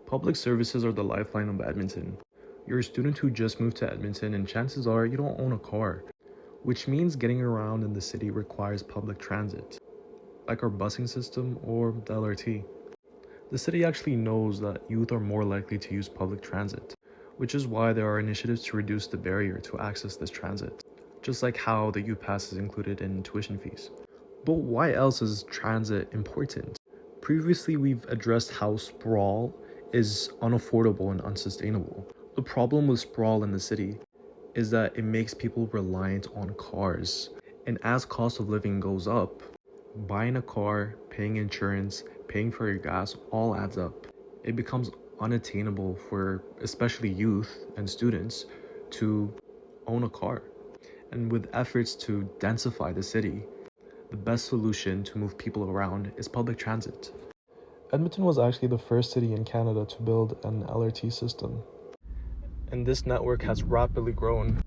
Public services are the lifeline of Edmonton. You're a student who just moved to Edmonton, and chances are you don't own a car, which means getting around in the city requires public transit, like our busing system or the LRT. The city actually knows that youth are more likely to use public transit, which is why there are initiatives to reduce the barrier to access this transit, just like how the youth pass is included in tuition fees. But why else is transit important? Previously, we've addressed how sprawl is unaffordable and unsustainable. The problem with sprawl in the city is that it makes people reliant on cars. And as cost of living goes up, buying a car, paying insurance, paying for your gas all adds up. It becomes unattainable for especially youth and students to own a car. And with efforts to densify the city, the best solution to move people around is public transit. Edmonton was actually the first city in Canada to build an LRT system. And this network has rapidly grown,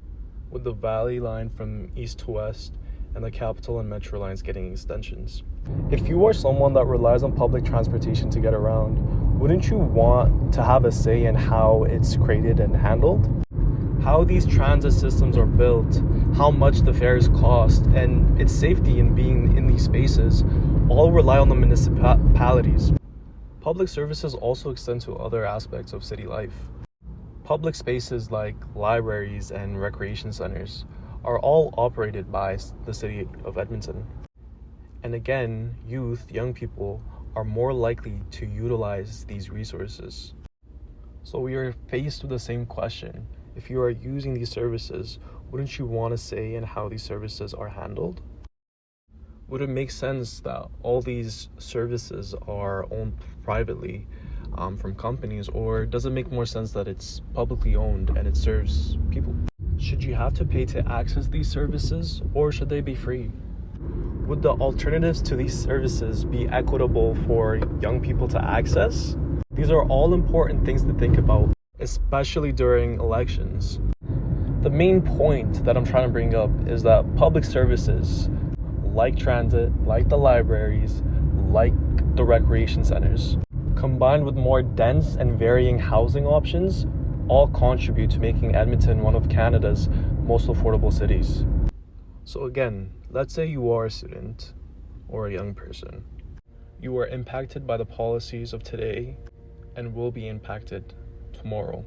with the Valley Line from east to west and the Capital and Metro lines getting extensions. If you are someone that relies on public transportation to get around, wouldn't you want to have a say in how it's created and handled? How these transit systems are built, how much the fares cost, and its safety in being in these spaces all rely on the municipalities. Public services also extend to other aspects of city life. Public spaces like libraries and recreation centers are all operated by the city of Edmonton. And again, young people are more likely to utilize these resources. So we are faced with the same question. If you are using these services, wouldn't you want to say in how these services are handled? Would it make sense that all these services are owned privately from companies, or does it make more sense that it's publicly owned and it serves people? Should you have to pay to access these services, or should they be free? Would the alternatives to these services be equitable for young people to access? These are all important things to think about, especially during elections. The main point that I'm trying to bring up is that public services, like transit, like the libraries, like the recreation centers, combined with more dense and varying housing options, all contribute to making Edmonton one of Canada's most affordable cities. So again, let's say you are a student or a young person. You are impacted by the policies of today and will be impacted tomorrow.